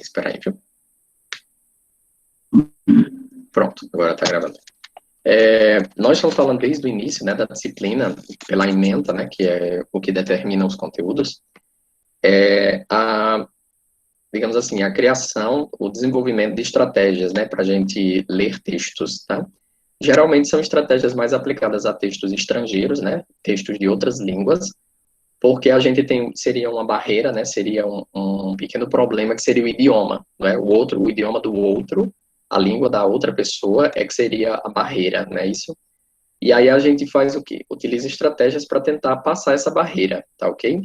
Espera aí, viu? Pronto, agora está gravando. Nós estamos falando desde o início, né, da disciplina, pela ementa, né, que é o que determina os conteúdos, digamos assim, a criação, o desenvolvimento de estratégias, né, para a gente ler textos, tá? Geralmente são estratégias mais aplicadas a textos estrangeiros, né, textos de outras línguas, porque a gente seria uma barreira, né, seria um pequeno problema que seria o idioma, né, o idioma do outro, a língua da outra pessoa é que seria a barreira, não é isso? E aí a gente faz o quê? Utiliza estratégias para tentar passar essa barreira, tá ok?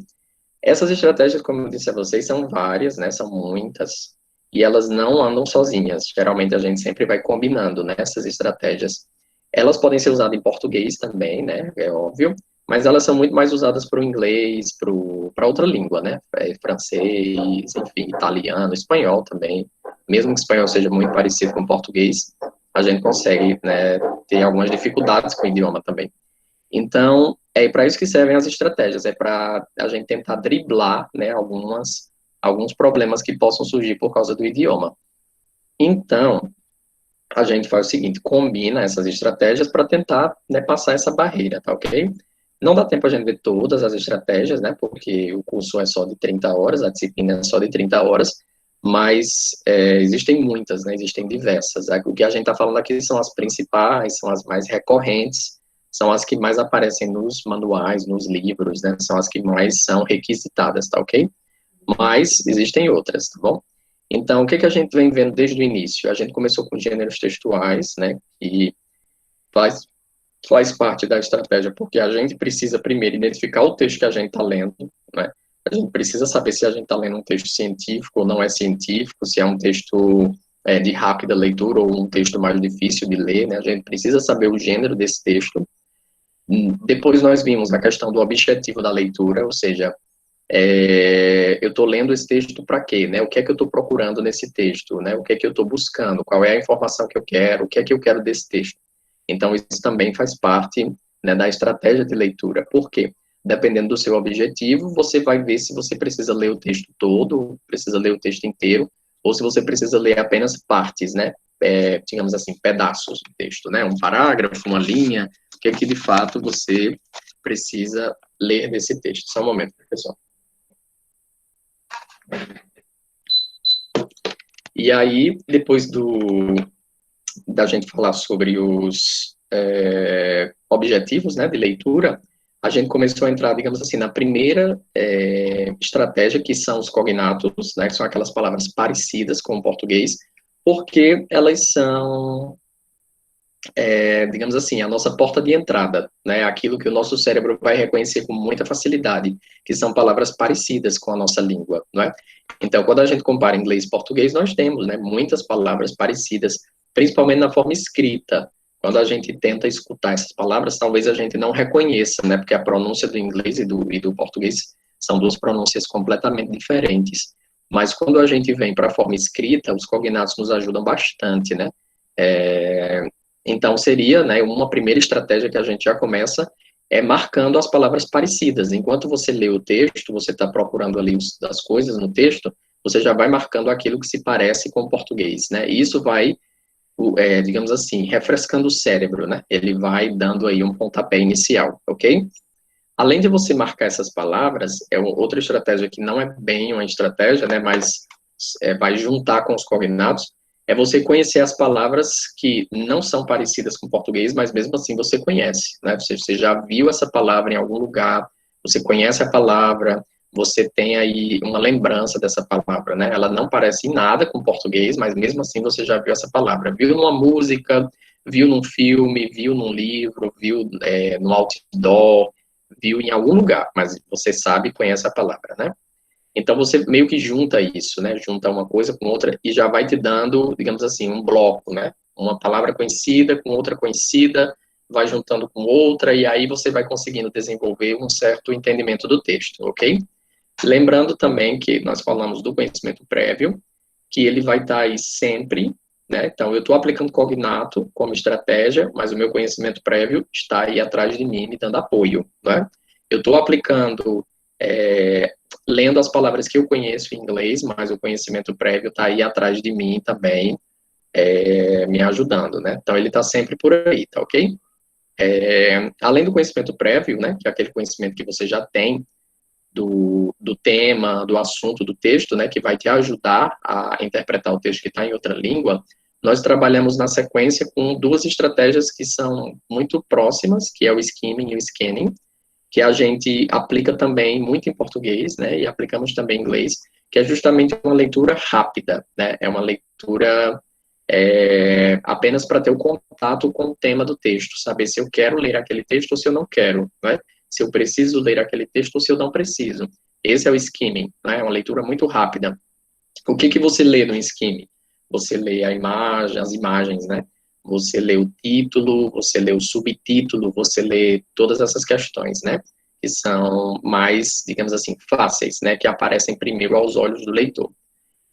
Essas estratégias, como eu disse a vocês, são várias, né, são muitas, e elas não andam sozinhas. Geralmente a gente sempre vai combinando, né, essas estratégias. Elas podem ser usadas em português também, né, é óbvio, mas elas são muito mais usadas para o inglês, para outra língua, né, francês, enfim, italiano, espanhol também. Mesmo que o espanhol seja muito parecido com o português, a gente consegue, né, ter algumas dificuldades com o idioma também. Então, é para isso que servem as estratégias, é para a gente tentar driblar, né, alguns problemas que possam surgir por causa do idioma. Então, a gente faz o seguinte, combina essas estratégias para tentar, né, passar essa barreira, tá ok? Não dá tempo a gente ver todas as estratégias, né, porque o curso é só de 30 horas, a disciplina é só de 30 horas, mas existem muitas, né, existem diversas. O que a gente está falando aqui são as principais, são as mais recorrentes, são as que mais aparecem nos manuais, nos livros, né, são as que mais são requisitadas, tá ok? Mas existem outras, tá bom? Então, o que a gente vem vendo desde o início? A gente começou com gêneros textuais, né, e faz parte da estratégia, porque a gente precisa primeiro identificar o texto que a gente está lendo, né? A gente precisa saber se a gente está lendo um texto científico ou não é científico, se é um texto de rápida leitura ou um texto mais difícil de ler, né? A gente precisa saber o gênero desse texto. Depois nós vimos a questão do objetivo da leitura, ou seja, eu estou lendo esse texto para quê, né? O que é que eu estou procurando nesse texto, né? O que é que eu estou buscando? Qual é a informação que eu quero? O que é que eu quero desse texto? Então, isso também faz parte, né, da estratégia de leitura. Por quê? Dependendo do seu objetivo, você vai ver se você precisa ler o texto todo, precisa ler o texto inteiro, ou se você precisa ler apenas partes, né? Digamos assim, pedaços do texto, né? Um parágrafo, uma linha, o que é que de fato você precisa ler desse texto. Só um momento, pessoal. E aí, depois da gente falar sobre os objetivos, né, de leitura, a gente começou a entrar, digamos assim, na primeira estratégia, que são os cognatos, né, que são aquelas palavras parecidas com o português, porque elas são, digamos assim, a nossa porta de entrada, né, aquilo que o nosso cérebro vai reconhecer com muita facilidade, que são palavras parecidas com a nossa língua, não é? Então, quando a gente compara inglês e português, nós temos, né, muitas palavras parecidas, principalmente na forma escrita. Quando a gente tenta escutar essas palavras, talvez a gente não reconheça, né, porque a pronúncia do inglês e do português são duas pronúncias completamente diferentes. Mas quando a gente vem para a forma escrita, os cognatos nos ajudam bastante, né? Então, seria, né, uma primeira estratégia que a gente já começa marcando as palavras parecidas. Enquanto você lê o texto, você está procurando ali as coisas no texto, você já vai marcando aquilo que se parece com o português, né? E isso vai, digamos assim, refrescando o cérebro, né? Ele vai dando aí um pontapé inicial, ok? Além de você marcar essas palavras, outra estratégia que não é bem uma estratégia, né, mas vai juntar com os cognatos, é você conhecer as palavras que não são parecidas com o português, mas mesmo assim você conhece, né? Você já viu essa palavra em algum lugar, você conhece a palavra, você tem aí uma lembrança dessa palavra, né? Ela não parece em nada com o português, mas mesmo assim você já viu essa palavra. Viu numa música, viu num filme, viu num livro, viu no outdoor, viu em algum lugar, mas você sabe e conhece a palavra, né? Então, você meio que junta isso, né? Junta uma coisa com outra e já vai te dando, digamos assim, um bloco, né? Uma palavra conhecida com outra conhecida, vai juntando com outra e aí você vai conseguindo desenvolver um certo entendimento do texto, ok? Lembrando também que nós falamos do conhecimento prévio, que ele vai estar aí sempre, né? Então, eu estou aplicando cognato como estratégia, mas o meu conhecimento prévio está aí atrás de mim, me dando apoio, né? Eu estou aplicando lendo as palavras que eu conheço em inglês, mas o conhecimento prévio está aí atrás de mim também, me ajudando, né? Então, ele está sempre por aí, tá ok? Além do conhecimento prévio, né, que é aquele conhecimento que você já tem do tema, do assunto do texto, né, que vai te ajudar a interpretar o texto que está em outra língua, nós trabalhamos na sequência com duas estratégias que são muito próximas, que é o skimming e o scanning, que a gente aplica também muito em português, né, e aplicamos também em inglês, que é justamente uma leitura rápida, né, é uma leitura apenas para ter o contato com o tema do texto, saber se eu quero ler aquele texto ou se eu não quero, né, se eu preciso ler aquele texto ou se eu não preciso. Esse é o skimming, né, é uma leitura muito rápida. O que você lê no skimming? Você lê a imagem, as imagens, né, você lê o título, você lê o subtítulo, você lê todas essas questões, né, que são mais, digamos assim, fáceis, né, que aparecem primeiro aos olhos do leitor.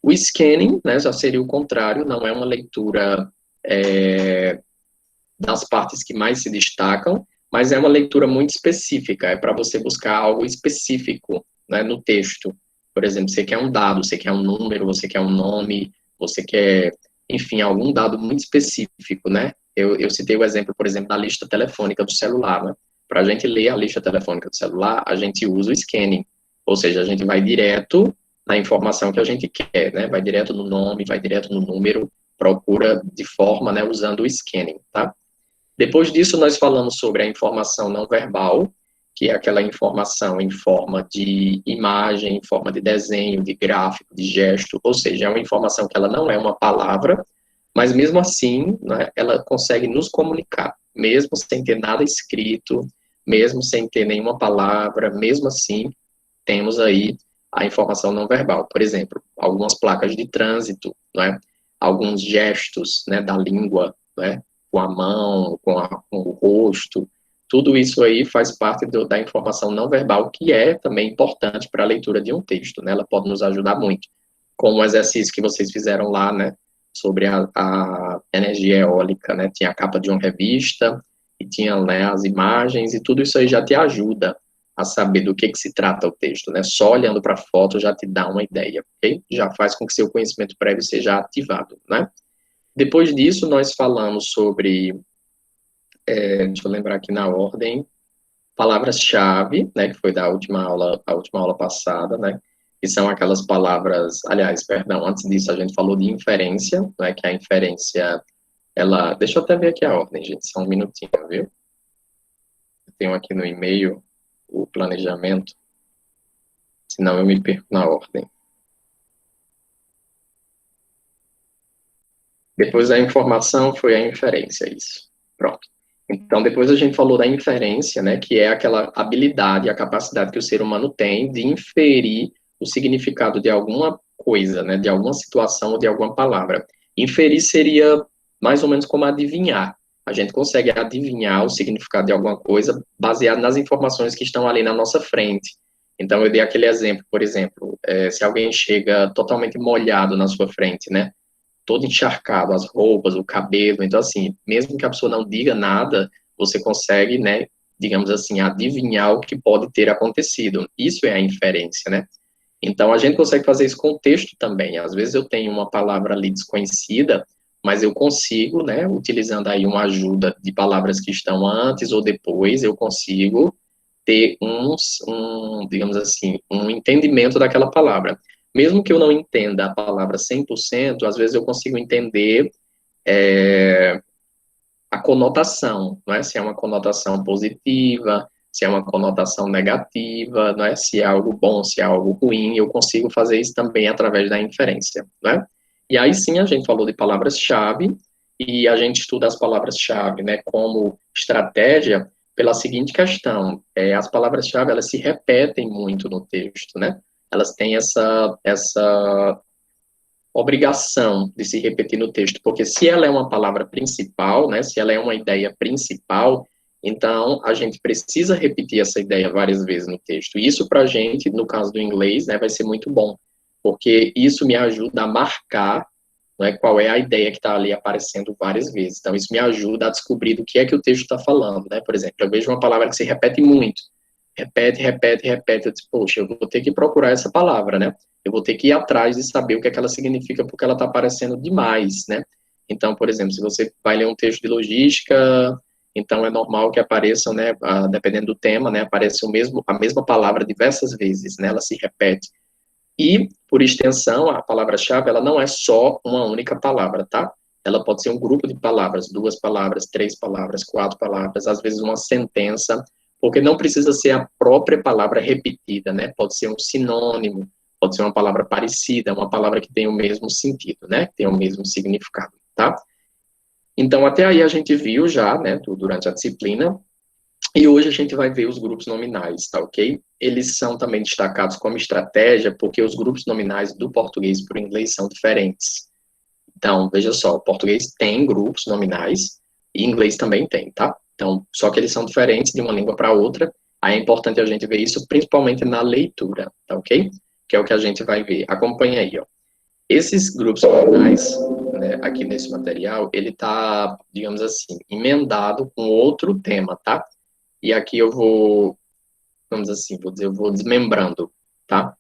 O scanning, né, já seria o contrário, não é uma leitura das partes que mais se destacam, mas é uma leitura muito específica, é para você buscar algo específico, né, no texto. Por exemplo, você quer um dado, você quer um número, você quer um nome, você quer, enfim, algum dado muito específico, né? Eu citei o exemplo, por exemplo, da lista telefônica do celular, né? Para a gente ler a lista telefônica do celular, a gente usa o scanning, ou seja, a gente vai direto na informação que a gente quer, né? Vai direto no nome, vai direto no número, procura de forma, né, usando o scanning, tá? Depois disso, nós falamos sobre a informação não verbal, que é aquela informação em forma de imagem, em forma de desenho, de gráfico, de gesto, ou seja, é uma informação que ela não é uma palavra, mas mesmo assim, né, ela consegue nos comunicar, mesmo sem ter nada escrito, mesmo sem ter nenhuma palavra, mesmo assim, temos aí a informação não verbal. Por exemplo, algumas placas de trânsito, né, alguns gestos, né, da língua, né, com a mão, com o rosto, tudo isso aí faz parte da informação não verbal, que é também importante para a leitura de um texto, né, ela pode nos ajudar muito, como o exercício que vocês fizeram lá, né, sobre a energia eólica, né, tinha a capa de uma revista, e tinha, né, as imagens, e tudo isso aí já te ajuda a saber do que se trata o texto, né, só olhando para a foto já te dá uma ideia, ok? Já faz com que seu conhecimento prévio seja ativado, né? Depois disso, nós falamos sobre, deixa eu lembrar aqui na ordem, palavras-chave, né, que foi da última aula, a última aula passada, né, que são aquelas palavras, aliás, perdão, antes disso a gente falou de inferência, né, que a inferência, ela, deixa eu até ver aqui a ordem, gente, só um minutinho, viu? Eu tenho aqui no e-mail o planejamento, senão eu me perco na ordem. Depois da informação foi a inferência, isso. Pronto. Então, depois a gente falou da inferência, né, que é aquela habilidade, a capacidade que o ser humano tem de inferir o significado de alguma coisa, né, de alguma situação ou de alguma palavra. Inferir seria mais ou menos como adivinhar. A gente consegue adivinhar o significado de alguma coisa baseado nas informações que estão ali na nossa frente. Então, eu dei aquele exemplo, por exemplo, se alguém chega totalmente molhado na sua frente, né, todo encharcado, as roupas, o cabelo. Então, assim, mesmo que a pessoa não diga nada, você consegue, né, digamos assim, adivinhar o que pode ter acontecido. Isso é a inferência, né? Então, a gente consegue fazer isso com o texto também. Às vezes eu tenho uma palavra ali desconhecida, mas eu consigo, né, utilizando aí uma ajuda de palavras que estão antes ou depois, eu consigo ter digamos assim, um entendimento daquela palavra. Mesmo que eu não entenda a palavra 100%, às vezes eu consigo entender a conotação, não é? Se é uma conotação positiva, se é uma conotação negativa, não é? Se é algo bom, se é algo ruim, eu consigo fazer isso também através da inferência, não é? E aí sim a gente falou de palavras-chave e a gente estuda as palavras-chave, né, como estratégia pela seguinte questão: as palavras-chave elas se repetem muito no texto, né? Elas têm essa obrigação de se repetir no texto, porque se ela é uma palavra principal, né, se ela é uma ideia principal, então a gente precisa repetir essa ideia várias vezes no texto. E isso para a gente, no caso do inglês, né, vai ser muito bom, porque isso me ajuda a marcar, né, qual é a ideia que está ali aparecendo várias vezes. Então isso me ajuda a descobrir do que é que o texto está falando, né? Por exemplo, eu vejo uma palavra que se repete muito, repete, repete, repete. Eu disse, poxa, eu vou ter que procurar essa palavra, né? Eu vou ter que ir atrás de saber o que é que ela significa, porque ela está aparecendo demais, né? Então, por exemplo, se você vai ler um texto de logística, então é normal que apareçam, né, dependendo do tema, né, apareça a mesma palavra diversas vezes, né? Ela se repete. E, por extensão, a palavra-chave, ela não é só uma única palavra, tá? Ela pode ser um grupo de palavras, 2 palavras, 3 palavras, 4 palavras, às vezes uma sentença, porque não precisa ser a própria palavra repetida, né? Pode ser um sinônimo, pode ser uma palavra parecida, uma palavra que tem o mesmo sentido, né? Tem o mesmo significado, tá? Então, até aí a gente viu já, né, durante a disciplina, e hoje a gente vai ver os grupos nominais, tá ok? Eles são também destacados como estratégia porque os grupos nominais do português para o inglês são diferentes. Então, veja só, o português tem grupos nominais e inglês também tem, tá? Então, só que eles são diferentes de uma língua para outra. Aí é importante a gente ver isso principalmente na leitura, tá ok? Que é o que a gente vai ver. Acompanha aí, ó. Esses grupos nominais, né, aqui nesse material, ele tá, digamos assim, emendado com outro tema, tá? E aqui eu vou, vamos assim, vou dizer, eu vou desmembrando, tá?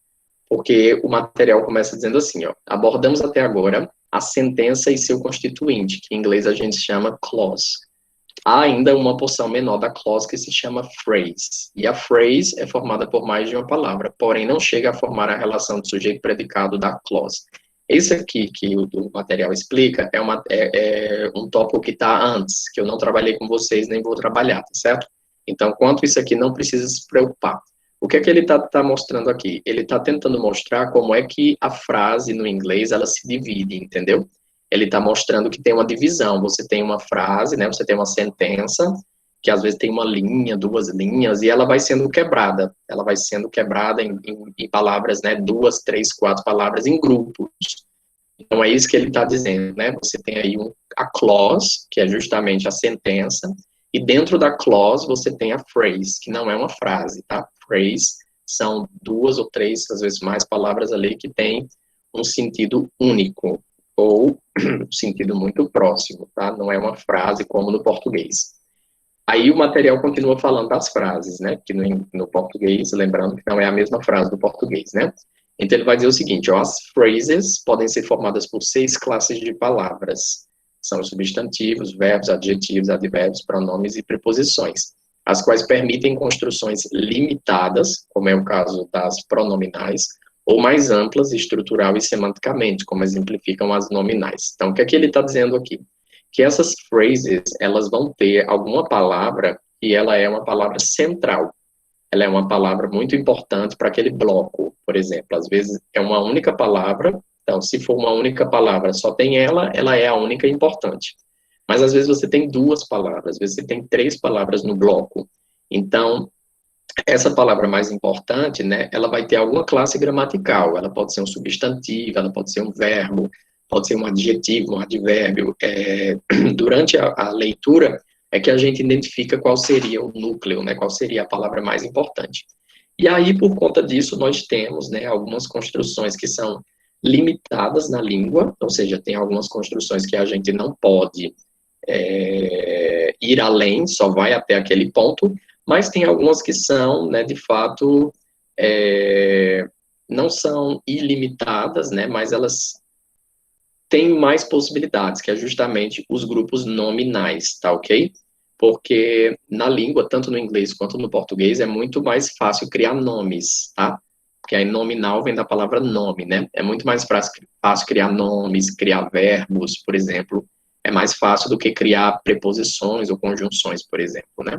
Porque o material começa dizendo assim, ó, abordamos até agora a sentença e seu constituinte, que em inglês a gente chama clause. Há ainda uma porção menor da clause que se chama phrase. E a phrase é formada por mais de uma palavra, porém não chega a formar a relação de sujeito-predicado da clause. Esse aqui que o material explica é um tópico que está antes, que eu não trabalhei com vocês, nem vou trabalhar, tá certo? Então, quanto isso aqui, não precisa se preocupar. O que é que ele está mostrando aqui? Ele está tentando mostrar como é que a frase no inglês, ela se divide, entendeu? Ele está mostrando que tem uma divisão. Você tem uma frase, né? Você tem uma sentença, que às vezes tem uma linha, 2 linhas, e ela vai sendo quebrada. Ela vai sendo quebrada em palavras, né? 2, 3, 4 palavras em grupos. Então, é isso que ele está dizendo, né? Você tem aí a clause, que é justamente a sentença, e dentro da clause você tem a phrase, que não é uma frase, tá? Phrase são 2 ou 3, às vezes mais palavras ali que tem um sentido único, ou um sentido muito próximo, tá? Não é uma frase como no português. Aí o material continua falando das frases, né? Que no português, lembrando que não é a mesma frase do português, né? Então ele vai dizer o seguinte, ó, as phrases podem ser formadas por 6 classes de palavras. São os substantivos, verbos, adjetivos, advérbios, pronomes e preposições, as quais permitem construções limitadas, como é o caso das pronominais, ou mais amplas, estrutural e semanticamente, como exemplificam as nominais. Então, o que é que ele está dizendo aqui? Que essas phrases, elas vão ter alguma palavra e ela é uma palavra central. Ela é uma palavra muito importante para aquele bloco, por exemplo. Às vezes é uma única palavra, então se for uma única palavra, só tem ela é a única importante. Mas às vezes você tem 2 palavras, às vezes você tem 3 palavras no bloco. Então, essa palavra mais importante, né, ela vai ter alguma classe gramatical. Ela pode ser um substantivo, ela pode ser um verbo, pode ser um adjetivo, um advérbio. Durante a leitura, é que a gente identifica qual seria o núcleo, né, qual seria a palavra mais importante. E aí, por conta disso, nós temos, né, algumas construções que são limitadas na língua, ou seja, tem algumas construções que a gente não pode ir além, só vai até aquele ponto, mas tem algumas que são, né, de fato, não são ilimitadas, né, mas elas têm mais possibilidades, que é justamente os grupos nominais, tá ok? Porque na língua, tanto no inglês quanto no português, é muito mais fácil criar nomes, tá? Porque aí nominal vem da palavra nome, né? É muito mais fácil criar nomes, criar verbos, por exemplo. É mais fácil do que criar preposições ou conjunções, por exemplo, né?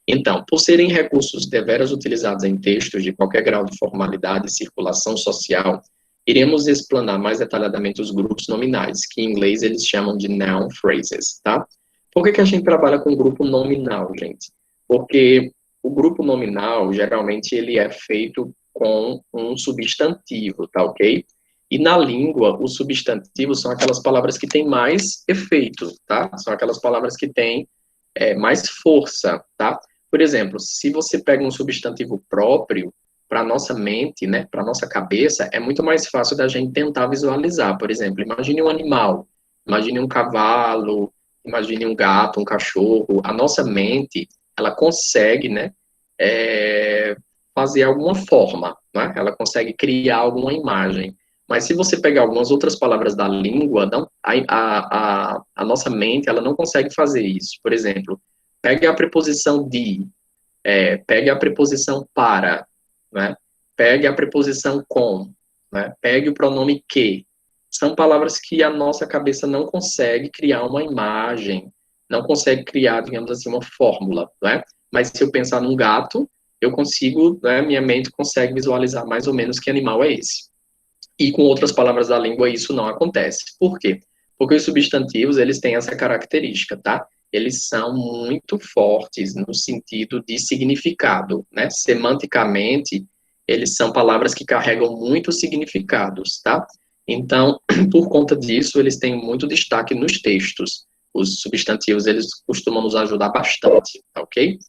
Então, por serem recursos deveras utilizados em textos de qualquer grau de formalidade e circulação social, iremos explanar mais detalhadamente os grupos nominais, que em inglês eles chamam de noun phrases, tá? Por que a gente trabalha com grupo nominal, gente? Porque o grupo nominal, geralmente, ele é feito com um substantivo, tá ok? E na língua, os substantivos são aquelas palavras que têm mais efeito, tá? São aquelas palavras que têm mais força, tá? Por exemplo, se você pega um substantivo próprio, para a nossa mente, né, para a nossa cabeça, é muito mais fácil da gente tentar visualizar. Por exemplo, imagine um animal, imagine um cavalo, imagine um gato, um cachorro. A nossa mente, ela consegue, né, fazer alguma forma, né? Ela consegue criar alguma imagem. Mas se você pegar algumas outras palavras da língua, não, a nossa mente ela não consegue fazer isso. Por exemplo, pegue a preposição de, pegue a preposição para, né? Pegue a preposição com, né? Pegue o pronome que. São palavras que a nossa cabeça não consegue criar uma imagem, não consegue criar, digamos assim, uma fórmula, né? Mas se eu pensar num gato, eu consigo, né, minha mente consegue visualizar mais ou menos que animal é esse. E com outras palavras da língua isso não acontece. Por quê? Porque os substantivos, eles têm essa característica, tá? Eles são muito fortes no sentido de significado, né? Semanticamente, eles são palavras que carregam muitos significados, tá? Então, por conta disso, eles têm muito destaque nos textos. Os substantivos, eles costumam nos ajudar bastante, tá ok?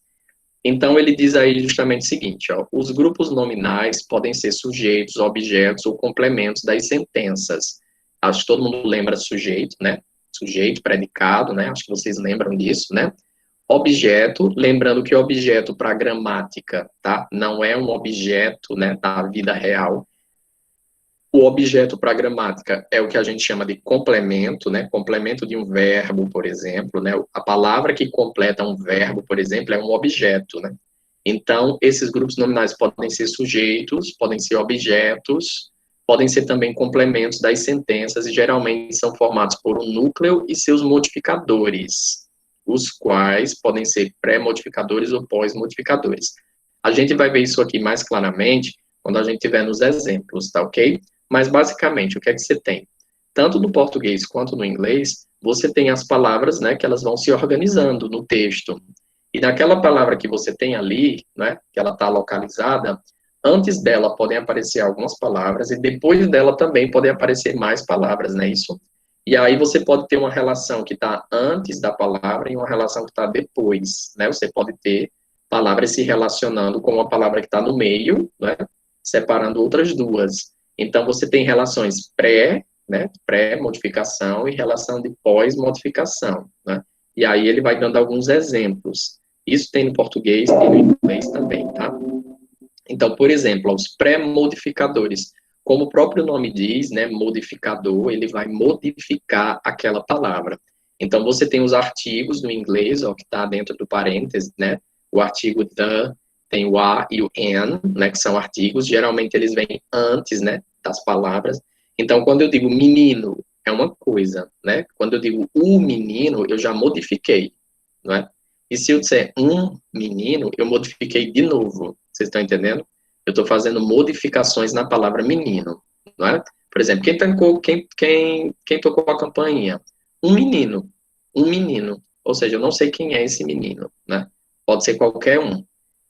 Então, ele diz aí justamente o seguinte, ó, os grupos nominais podem ser sujeitos, objetos ou complementos das sentenças. Acho que todo mundo lembra sujeito, né? Sujeito, predicado, né? Acho que vocês lembram disso, né? Objeto, lembrando que objeto para gramática, tá? Não é um objeto, né, da vida real. O objeto para gramática é o que a gente chama de complemento, né? Complemento de um verbo, por exemplo, né? A palavra que completa um verbo, por exemplo, é um objeto, né? Então, esses grupos nominais podem ser sujeitos, podem ser objetos, podem ser também complementos das sentenças e geralmente são formados por um núcleo e seus modificadores, os quais podem ser pré-modificadores ou pós-modificadores. A gente vai ver isso aqui mais claramente quando a gente tiver nos exemplos, tá ok? Mas, basicamente, o que é que você tem? Tanto no português quanto no inglês, você tem as palavras, né, que elas vão se organizando no texto. E naquela palavra que você tem ali, né, que ela está localizada, antes dela podem aparecer algumas palavras e depois dela também podem aparecer mais palavras, né, isso? E aí você pode ter uma relação que está antes da palavra e uma relação que está depois, né? Você pode ter palavras se relacionando com uma palavra que está no meio, né, separando outras duas. Então, você tem relações né, pré-modificação e relação de pós-modificação, né? E aí ele vai dando alguns exemplos. Isso tem no português, tem no inglês também, tá? Então, por exemplo, os pré-modificadores. Como o próprio nome diz, né, modificador, ele vai modificar aquela palavra. Então, você tem os artigos no inglês, ó, que está dentro do parênteses, né? O artigo the, tem o a e o an, né, que são artigos. Geralmente, eles vêm antes, né, das palavras. Então, quando eu digo menino, é uma coisa, né? Quando eu digo o menino, eu já modifiquei, não é? E se eu disser um menino, eu modifiquei de novo. Vocês estão entendendo? Eu estou fazendo modificações na palavra menino, não é? Por exemplo, quem tocou a campainha? Um menino. Um menino. Ou seja, eu não sei quem é esse menino, né? Pode ser qualquer um.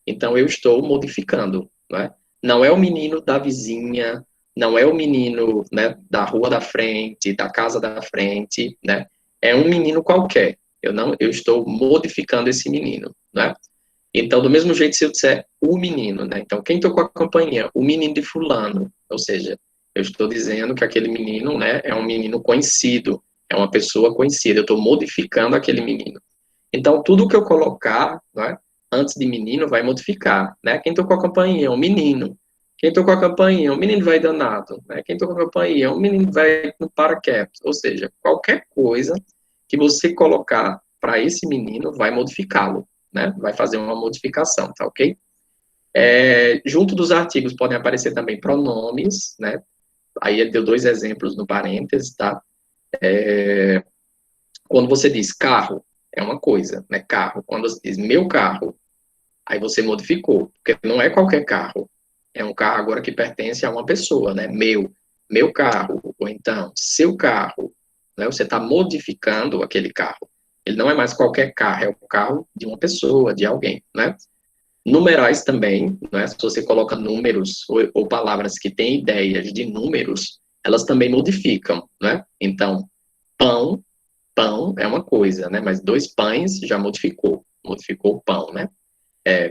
Então, eu estou modificando, né? Não é o menino da vizinha, não é o menino, né, da rua da frente, da casa da frente, né? É um menino qualquer. Eu estou modificando esse menino, né? Então, do mesmo jeito, se eu disser o menino, né? Então, quem tocou a campainha? O menino de fulano. Ou seja, eu estou dizendo que aquele menino, né, é um menino conhecido, é uma pessoa conhecida. Eu estou modificando aquele menino. Então, tudo que eu colocar, né, antes de menino vai modificar, né? Quem tocou a campainha é um menino. Quem tocou a campainha é um menino vai danado, né? Quem tocou a campainha é um menino vai no paraquedas. Ou seja, qualquer coisa que você colocar para esse menino vai modificá-lo, né? Vai fazer uma modificação, tá ok? Junto dos artigos podem aparecer também pronomes, né? Aí ele deu dois exemplos no parênteses, tá? Quando você diz carro, é uma coisa, né? Carro. Quando você diz meu carro, aí você modificou, porque não é qualquer carro. É um carro agora que pertence a uma pessoa, né? Meu carro, ou então seu carro, né? Você está modificando aquele carro. Ele não é mais qualquer carro, é o carro de uma pessoa, de alguém, né? Numerais também, né? Se você coloca números ou palavras que têm ideias de números, elas também modificam, né? Então, pão é uma coisa, né? Mas dois pães já modificou o pão, né?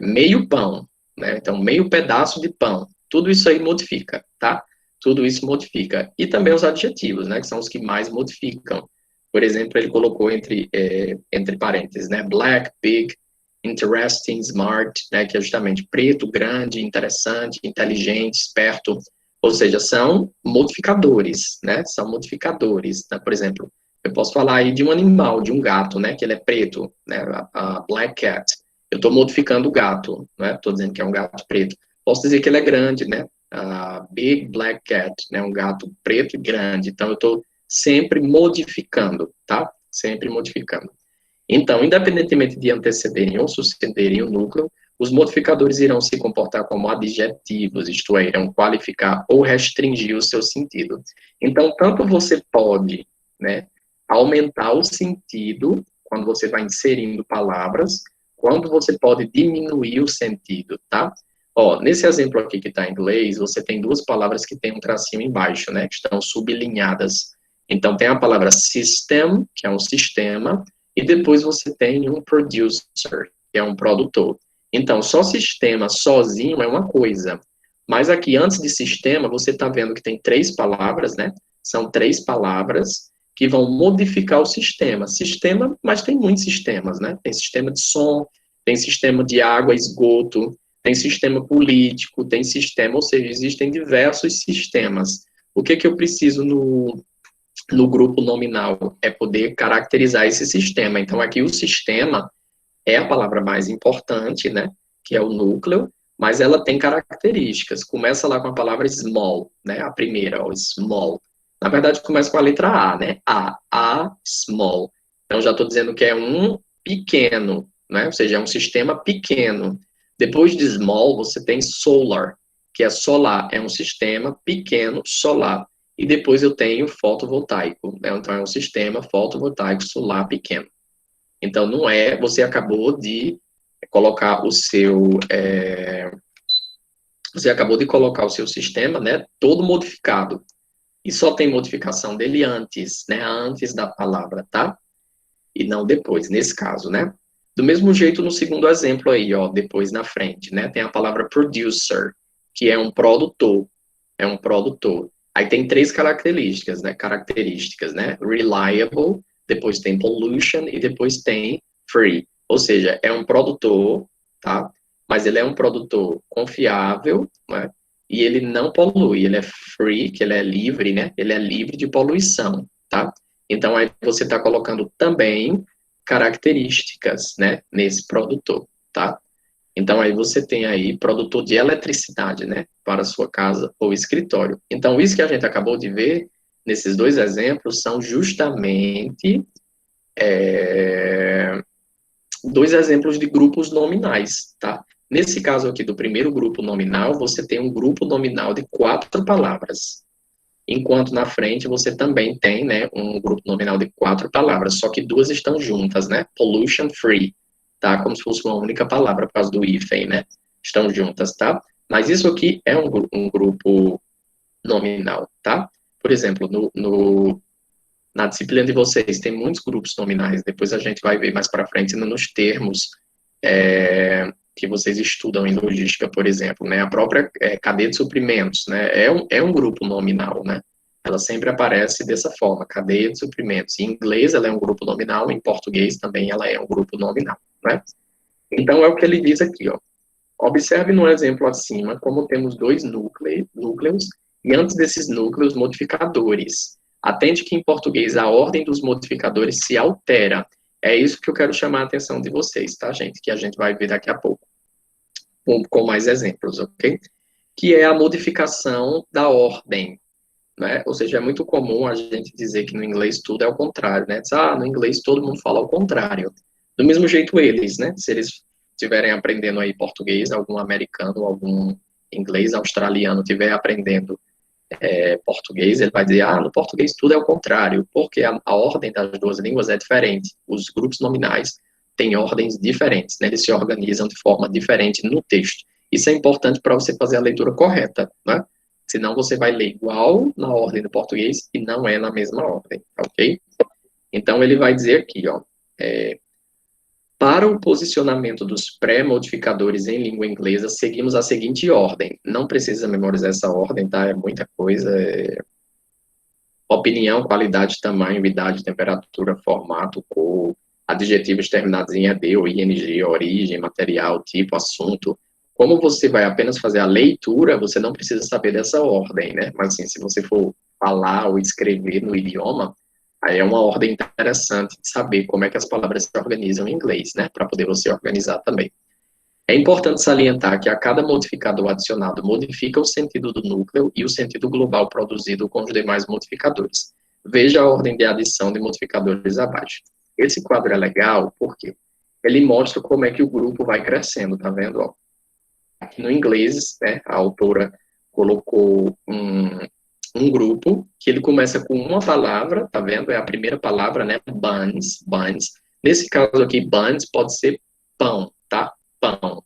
Meio pão, né? Então, meio pedaço de pão. Tudo isso aí modifica, tá? Tudo isso modifica. E também os adjetivos, né? Que são os que mais modificam. Por exemplo, ele colocou entre parênteses, né? Black, big, interesting, smart, né, que é justamente preto, grande, interessante, inteligente, esperto, ou seja, são modificadores, né, são modificadores, né? Por exemplo, eu posso falar aí de um animal, de um gato, né, que ele é preto, né, a black cat, eu estou modificando o gato, né, estou dizendo que é um gato preto, posso dizer que ele é grande, né, a big black cat, né, um gato preto e grande, então eu estou sempre modificando, tá, sempre modificando. Então, independentemente de antecederem ou sucederem o núcleo, os modificadores irão se comportar como adjetivos, isto é, irão qualificar ou restringir o seu sentido. Então, tanto você pode, né, aumentar o sentido quando você vai inserindo palavras, quando você pode diminuir o sentido, tá? Ó, nesse exemplo aqui que está em inglês, você tem duas palavras que tem um tracinho embaixo, né, que estão sublinhadas. Então, tem a palavra system, que é um sistema, e depois você tem um producer, que é um produtor. Então, só sistema sozinho é uma coisa. Mas aqui, antes de sistema, você está vendo que tem três palavras, né? São três palavras que vão modificar o sistema. Sistema, mas tem muitos sistemas, né? Tem sistema de som, tem sistema de água, esgoto, tem sistema político, tem sistema, ou seja, existem diversos sistemas. O que eu preciso no grupo nominal é poder caracterizar esse sistema. Então, aqui o sistema é a palavra mais importante, né, que é o núcleo, mas ela tem características. Começa lá com a palavra small, né, a primeira, ó, small. Na verdade, começa com a letra A, né, A, small. Então, já estou dizendo que é um pequeno, né, ou seja, é um sistema pequeno. Depois de small, você tem solar, que é solar, é um sistema pequeno, solar. E depois eu tenho fotovoltaico, né? Então é um sistema fotovoltaico solar pequeno. Então não é, você acabou de colocar o seu, você acabou de colocar o seu sistema, né, todo modificado. E só tem modificação dele antes, né, antes da palavra, tá? E não depois, nesse caso, né? Do mesmo jeito no segundo exemplo aí, ó, depois na frente, né, tem a palavra producer, que é um produtor, é um produtor. Aí tem três características, né? Reliable, depois tem pollution e depois tem free. Ou seja, é um produtor, tá? Mas ele é um produtor confiável, né? E ele não polui, ele é free, que ele é livre, né? Ele é livre de poluição, tá? Então aí você está colocando também características, né? Nesse produtor, tá? Então, aí você tem aí produtor de eletricidade, né, para a sua casa ou escritório. Então, isso que a gente acabou de ver, nesses dois exemplos, são justamente dois exemplos de grupos nominais, tá? Nesse caso aqui do primeiro grupo nominal, você tem um grupo nominal de 4 palavras, enquanto na frente você também tem, né, um grupo nominal de 4 palavras, só que duas estão juntas, né, pollution free, tá, como se fosse uma única palavra por causa do hífen, né, estão juntas, tá, mas isso aqui é um grupo nominal, tá, por exemplo, na disciplina de vocês tem muitos grupos nominais, depois a gente vai ver mais para frente nos termos que vocês estudam em logística, por exemplo, né, a própria cadeia de suprimentos, né, é um grupo nominal, né, ela sempre aparece dessa forma, cadeia de suprimentos. Em inglês ela é um grupo nominal, em português também ela é um grupo nominal, né. Então é o que ele diz aqui, ó. Observe no exemplo acima como temos dois núcleos e antes desses núcleos modificadores. Atente que em português a ordem dos modificadores se altera. É isso que eu quero chamar a atenção de vocês, tá, gente? Que a gente vai ver daqui a pouco, com mais exemplos, ok? Que é a modificação da ordem, né? Ou seja, é muito comum a gente dizer que no inglês tudo é ao contrário, né? Diz, no inglês todo mundo fala ao contrário. Do mesmo jeito eles, né? Se eles estiverem aprendendo aí português, algum americano, algum inglês australiano estiver aprendendo português, ele vai dizer, no português tudo é ao contrário, porque a ordem das duas línguas é diferente. Os grupos nominais têm ordens diferentes, né? Eles se organizam de forma diferente no texto. Isso é importante para você fazer a leitura correta, né? Senão você vai ler igual na ordem do português e não é na mesma ordem, ok? Então, ele vai dizer aqui, ó, para o posicionamento dos pré-modificadores em língua inglesa, seguimos a seguinte ordem. Não precisa memorizar essa ordem, tá? É muita coisa. Opinião, qualidade, tamanho, idade, temperatura, formato, cor, adjetivos terminados em ED ou ING, origem, material, tipo, assunto. Como você vai apenas fazer a leitura, você não precisa saber dessa ordem, né? Mas, assim, se você for falar ou escrever no idioma, aí é uma ordem interessante de saber como é que as palavras se organizam em inglês, né? Para poder você organizar também. É importante salientar que a cada modificador adicionado modifica o sentido do núcleo e o sentido global produzido com os demais modificadores. Veja a ordem de adição de modificadores abaixo. Esse quadro é legal porque ele mostra como é que o grupo vai crescendo, tá vendo? Ó, aqui no inglês, né, a autora colocou um grupo que ele começa com uma palavra, tá vendo? É a primeira palavra, né? Buns, buns. Nesse caso aqui, buns pode ser pão, tá? Pão.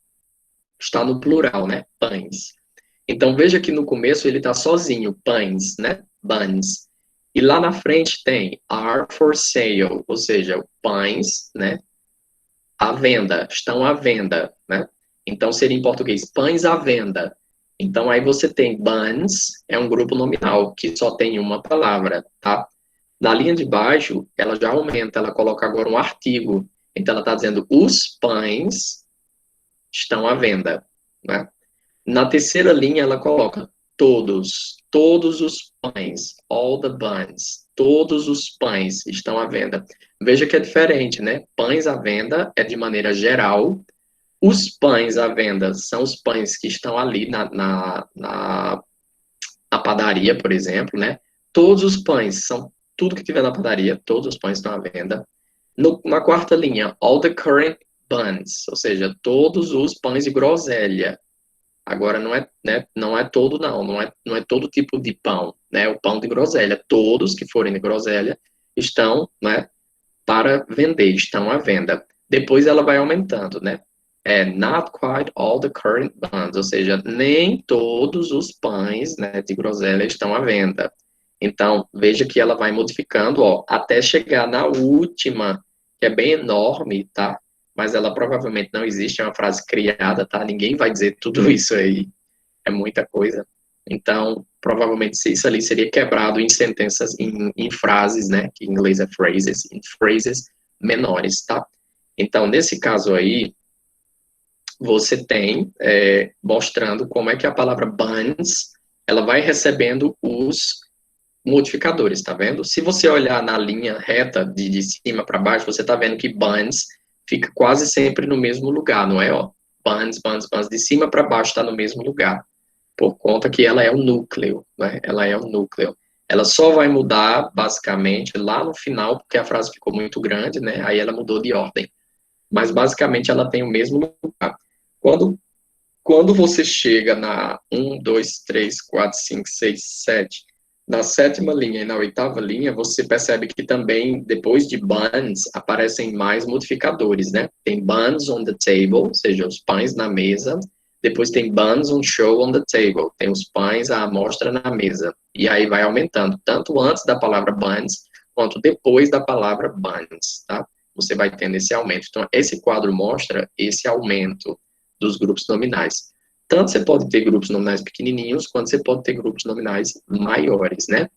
Está no plural, né? Pães. Então, veja que no começo ele está sozinho, pães, né? Buns. E lá na frente tem are for sale, ou seja, pães, né? À venda, estão à venda, né? Então, seria em português, pães à venda. Então, aí você tem buns, é um grupo nominal, que só tem uma palavra, tá? Na linha de baixo, ela já aumenta, ela coloca agora um artigo. Então, ela está dizendo, os pães estão à venda, né? Na terceira linha, ela coloca todos os pães, all the buns, todos os pães estão à venda. Veja que é diferente, né? Pães à venda é de maneira geral, os pães à venda são os pães que estão ali na padaria, por exemplo, né? Todos os pães são tudo que tiver na padaria, todos os pães estão à venda. Na quarta linha, all the current buns, ou seja, todos os pães de groselha. Agora não é, né, não é todo não é todo tipo de pão, né? O pão de groselha, todos que forem de groselha estão, né, para vender, estão à venda. Depois ela vai aumentando, né? É not quite all the current buns, ou seja, nem todos os pães, né, de groselha estão à venda. Então, veja que ela vai modificando, ó, até chegar na última, que é bem enorme, tá? Mas ela provavelmente não existe, é uma frase criada, tá? Ninguém vai dizer tudo isso aí, é muita coisa. Então, provavelmente isso ali seria quebrado em sentenças, em frases, né? Que em inglês é phrases, em phrases menores, tá? Então, nesse caso aí, você tem mostrando como é que a palavra buns, ela vai recebendo os modificadores, tá vendo? Se você olhar na linha reta de cima para baixo, você tá vendo que buns fica quase sempre no mesmo lugar, não é? Ó, buns, buns, buns, de cima para baixo está no mesmo lugar, por conta que ela é o núcleo, né? Ela é o núcleo. Ela só vai mudar, basicamente, lá no final, porque a frase ficou muito grande, né? Aí ela mudou de ordem. Mas, basicamente, ela tem o mesmo lugar. Quando você chega na 1, 2, 3, 4, 5, 6, 7, na sétima linha e na oitava linha, você percebe que também, depois de buns, aparecem mais modificadores, né? Tem buns on the table, ou seja, os pães na mesa. Depois tem buns on show on the table, tem os pães à amostra na mesa. E aí vai aumentando, tanto antes da palavra buns, quanto depois da palavra buns, tá? Você vai tendo esse aumento. Então, esse quadro mostra esse aumento dos grupos nominais. Tanto você pode ter grupos nominais pequenininhos, quanto você pode ter grupos nominais maiores, né?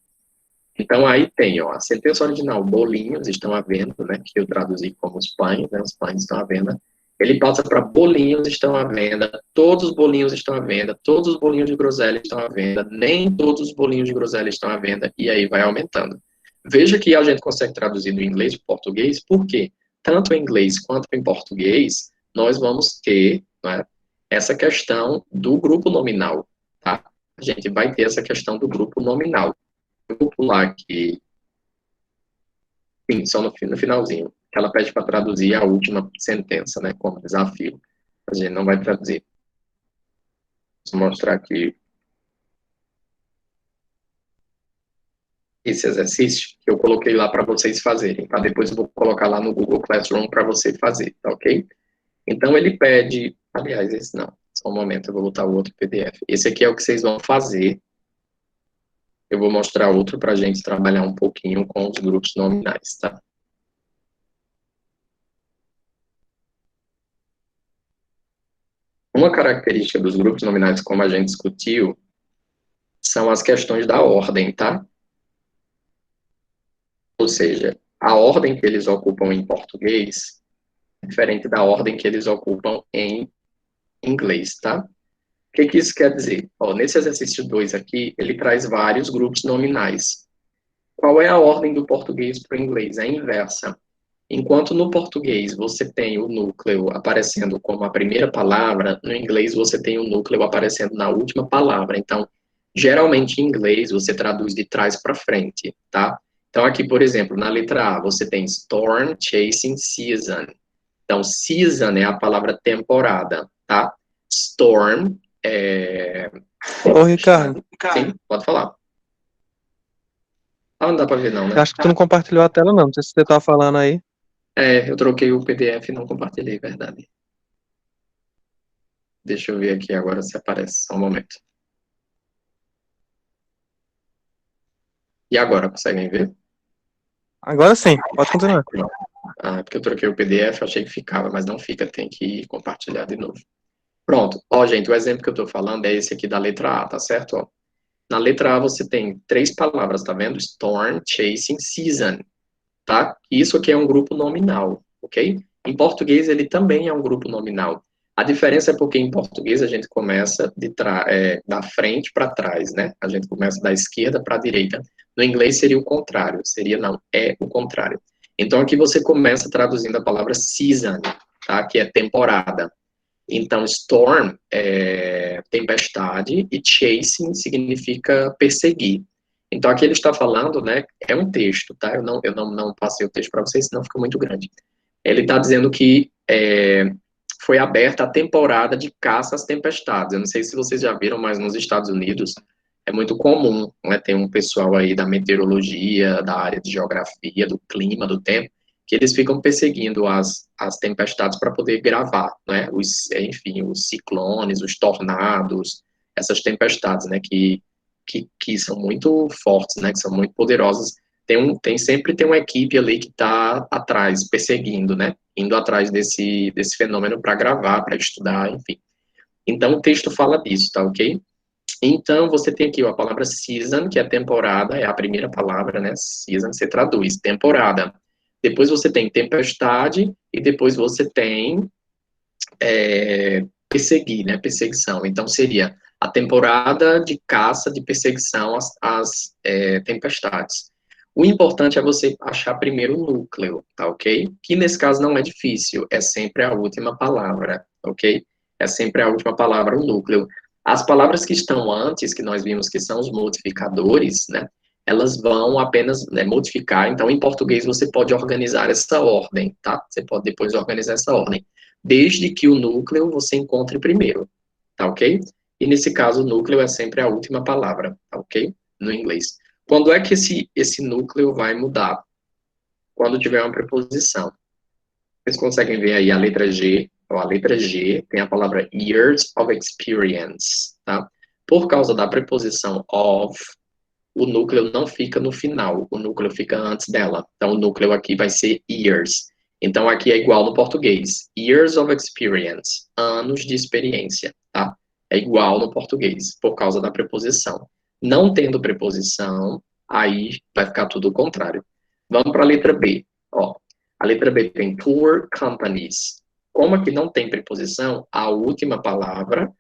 Então, aí tem, ó, a sentença original, bolinhos estão à venda, né? Que eu traduzi como os pães, né? Os pães estão à venda. Ele passa para bolinhos estão à venda, todos os bolinhos estão à venda, todos os bolinhos de groselha estão à venda, nem todos os bolinhos de groselha estão à venda, e aí vai aumentando. Veja que a gente consegue traduzir do inglês para o português, porque tanto em inglês quanto em português, nós vamos ter, né, essa questão do grupo nominal, tá? A gente vai ter essa questão do grupo nominal. Eu vou pular aqui, sim, só no finalzinho, que ela pede para traduzir a última sentença, né, como desafio. A gente não vai traduzir. Vou mostrar aqui esse exercício que eu coloquei lá para vocês fazerem, tá? Depois eu vou colocar lá no Google Classroom para você fazer, tá ok? Então ele pede, aliás, esse não, só um momento, eu vou botar o outro PDF. Esse aqui é o que vocês vão fazer. Eu vou mostrar outro para a gente trabalhar um pouquinho com os grupos nominais, tá? Uma característica dos grupos nominais, como a gente discutiu, são as questões da ordem, tá? Ou seja, a ordem que eles ocupam em português é diferente da ordem que eles ocupam em inglês, tá? O que isso quer dizer? Ó, nesse exercício 2 aqui, ele traz vários grupos nominais. Qual é a ordem do português para o inglês? É a inversa. Enquanto no português você tem o núcleo aparecendo como a primeira palavra, no inglês você tem o núcleo aparecendo na última palavra. Então, geralmente em inglês você traduz de trás para frente, tá? Então, aqui, por exemplo, na letra A, você tem storm chasing season. Então, season é a palavra temporada, tá? Storm é... Ô, Ricardo, Sim, pode falar. Ah, não dá para ver não, né? acho que tu não compartilhou a tela, não. Não sei se você tá falando aí. É, eu troquei o PDF e não compartilhei, verdade. Deixa eu ver aqui agora se aparece, só um momento. E agora, conseguem ver? Agora sim, pode continuar. Ah, porque eu troquei o PDF, achei que ficava, mas não fica, tem que compartilhar de novo. Pronto. Ó, gente, o exemplo que eu estou falando é esse aqui da letra A, tá certo? Ó, na letra A você tem 3 palavras, tá vendo? Storm, chasing, season, tá? Isso aqui é um grupo nominal, ok? Em português ele também é um grupo nominal. A diferença é porque em português a gente começa da frente para trás, né? A gente começa da esquerda para a direita. No inglês seria o contrário, seria não, é o contrário. Então aqui você começa traduzindo a palavra season, tá? Que é temporada. Então storm é tempestade e chasing significa perseguir. Então aqui ele está falando, né? É um texto, tá? Eu não passei o texto para vocês, senão fica muito grande. Ele está dizendo que foi aberta a temporada de caça às tempestades. Eu não sei se vocês já viram, mas nos Estados Unidos é muito comum, né, ter um pessoal aí da meteorologia, da área de geografia, do clima, do tempo, que eles ficam perseguindo as tempestades para poder gravar, né, enfim, os ciclones, os tornados, essas tempestades, né, que são muito fortes, né, que são muito poderosas. Sempre tem uma equipe ali que está atrás, perseguindo, né, indo atrás desse fenômeno para gravar, para estudar, enfim. Então, o texto fala disso, tá ok? Então, você tem aqui ó, a palavra season, que é temporada, é a primeira palavra, né? Season, você traduz, temporada. Depois você tem tempestade, e depois você tem perseguir, né? Perseguição. Então, seria a temporada de caça, de perseguição às tempestades. O importante é você achar primeiro o núcleo, tá ok? Que nesse caso não é difícil, é sempre a última palavra, ok? É sempre a última palavra, o núcleo. As palavras que estão antes, que nós vimos que são os modificadores, né? Elas vão apenas modificar. Então, em português, você pode organizar essa ordem, tá? Você pode depois organizar essa ordem. Desde que o núcleo você encontre primeiro, tá ok? E nesse caso, o núcleo é sempre a última palavra, tá ok? No inglês. Quando é que esse núcleo vai mudar? Quando tiver uma preposição. Vocês conseguem ver aí a letra G, ó, a letra G tem a palavra years of experience, tá? Por causa da preposição of, o núcleo não fica no final, o núcleo fica antes dela. Então, o núcleo aqui vai ser years. Então, aqui é igual no português. Years of experience, anos de experiência, tá? É igual no português, por causa da preposição. Não tendo preposição, aí vai ficar tudo o contrário. Vamos para a letra B. Ó, a letra B tem tour companies. Como aqui não tem preposição, a última palavra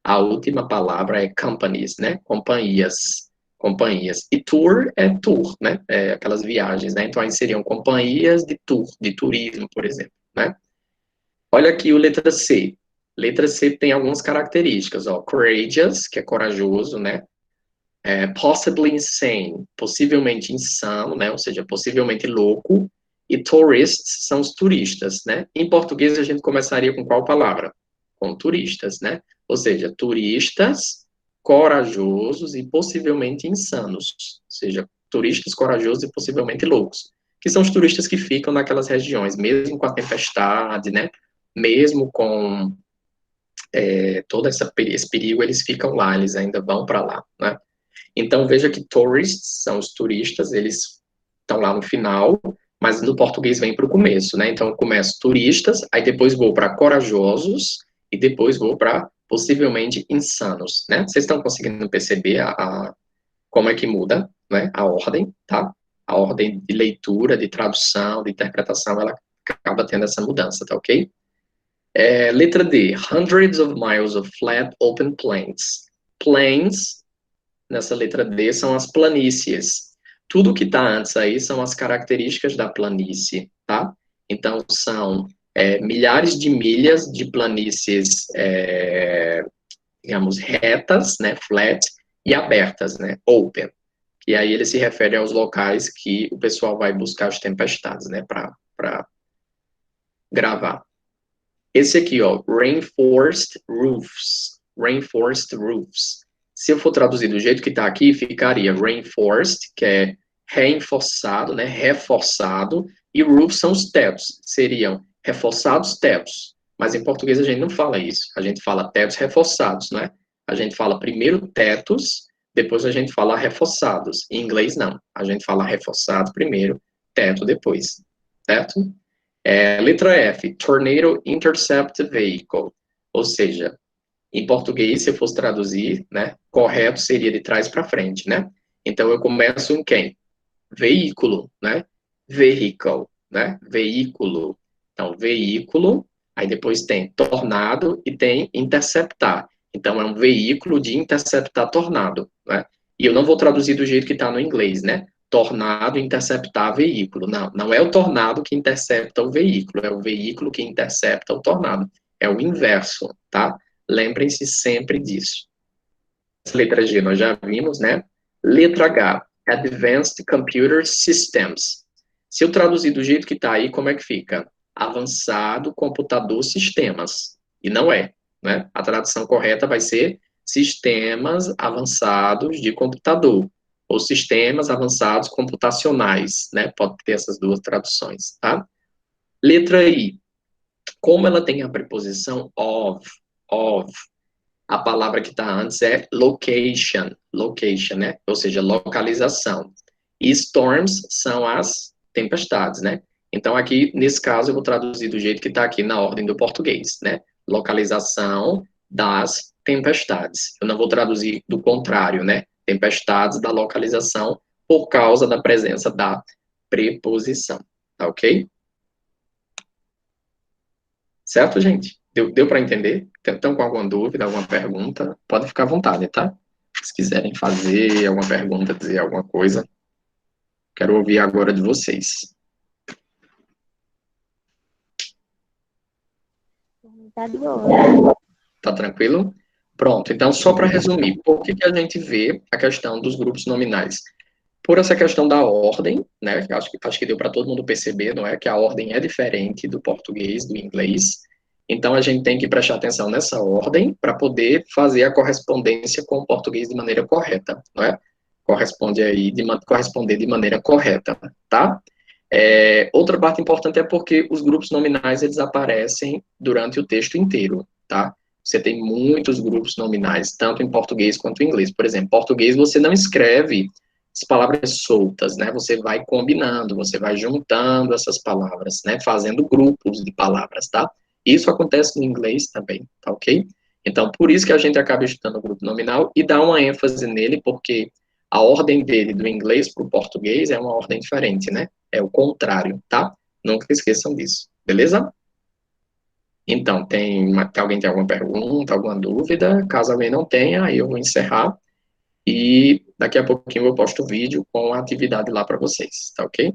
é companies, né? Companhias. E tour é tour, né? É aquelas viagens, né? Então aí seriam companhias de tour, de turismo, por exemplo, né? Olha aqui o letra C. Letra C tem algumas características, ó. Courageous, que é corajoso, né? Possibly insane, possivelmente insano, né? Ou seja, possivelmente louco. E tourists são os turistas, né? Em português a gente começaria com qual palavra? Com turistas, né? Ou seja, turistas corajosos e possivelmente insanos. Ou seja, turistas corajosos e possivelmente loucos. Que são os turistas que ficam naquelas regiões, mesmo com a tempestade, né? Mesmo com todo esse perigo, eles ficam lá, eles ainda vão para lá, né? Então, veja que tourists são os turistas, eles estão lá no final, mas no português vem para o começo, né? Então, eu começo turistas, aí depois vou para corajosos, e depois vou para possivelmente insanos, né? Vocês estão conseguindo perceber como é que muda, né? A ordem, tá? A ordem de leitura, de tradução, de interpretação, ela acaba tendo essa mudança, tá ok? Letra D, hundreds of miles of flat open plains. Plains, nessa letra D, são as planícies. Tudo que está antes aí são as características da planície, tá? Então, são milhares de milhas de planícies, digamos, retas, né, flat, e abertas, né, open. E aí ele se refere aos locais que o pessoal vai buscar as tempestades, né, para gravar. Esse aqui, ó, reinforced roofs. Reinforced roofs. Se eu for traduzir do jeito que está aqui, ficaria reinforced, que é reforçado, né, reforçado, e roofs são os tetos, seriam reforçados tetos. Mas em português a gente não fala isso, a gente fala tetos reforçados, né? A gente fala primeiro tetos, depois a gente fala reforçados. Em inglês não, a gente fala reforçado primeiro, teto depois, certo? Letra F, Tornado Intercept Vehicle, ou seja, em português, se eu fosse traduzir, né, correto seria de trás para frente, né? Então, eu começo em quem? Veículo, né? Vehicle, né? Veículo. Então, veículo, aí depois tem tornado e tem interceptar. Então, é um veículo de interceptar tornado, né? E eu não vou traduzir do jeito que está no inglês, né? Tornado interceptar veículo. Não, não é o tornado que intercepta o veículo, é o veículo que intercepta o tornado. É o inverso, tá? Lembrem-se sempre disso. Letra G nós já vimos, né? Letra H, Advanced Computer Systems. Se eu traduzir do jeito que está aí, como é que fica? Avançado computador sistemas. E não é, né? A tradução correta vai ser sistemas avançados de computador, ou sistemas avançados computacionais, né? Pode ter essas duas traduções, tá? Letra I, como ela tem a preposição of, a palavra que está antes é location, né? Ou seja, localização. E storms são as tempestades, né? Então, aqui, nesse caso, eu vou traduzir do jeito que está aqui na ordem do português, né? Localização das tempestades. Eu não vou traduzir do contrário, né? Tempestades da localização por causa da presença da preposição, tá ok? Certo, gente? Deu para entender? Estão com alguma dúvida, alguma pergunta? Pode ficar à vontade, tá? Se quiserem fazer alguma pergunta, dizer alguma coisa, quero ouvir agora de vocês. Tá de boa. Tá tranquilo? Pronto, então só para resumir, por que a gente vê a questão dos grupos nominais? Por essa questão da ordem, né? Acho que deu para todo mundo perceber, não é? Que a ordem é diferente do português, do inglês. Então, a gente tem que prestar atenção nessa ordem para poder fazer a correspondência com o português de maneira correta, não é? Corresponder de maneira correta, tá? Outra parte importante é porque os grupos nominais, eles aparecem durante o texto inteiro, tá? Você tem muitos grupos nominais, tanto em português quanto em inglês. Por exemplo, em português você não escreve as palavras soltas, né? Você vai combinando, você vai juntando essas palavras, né? Fazendo grupos de palavras, tá? Isso acontece no inglês também, tá ok? Então, por isso que a gente acaba estudando o grupo nominal e dá uma ênfase nele, porque a ordem dele do inglês para o português é uma ordem diferente, né? É o contrário, tá? Nunca esqueçam disso, beleza? Então, alguém tem alguma pergunta, alguma dúvida? Caso alguém não tenha, aí eu vou encerrar e daqui a pouquinho eu posto o vídeo com a atividade lá para vocês, tá ok?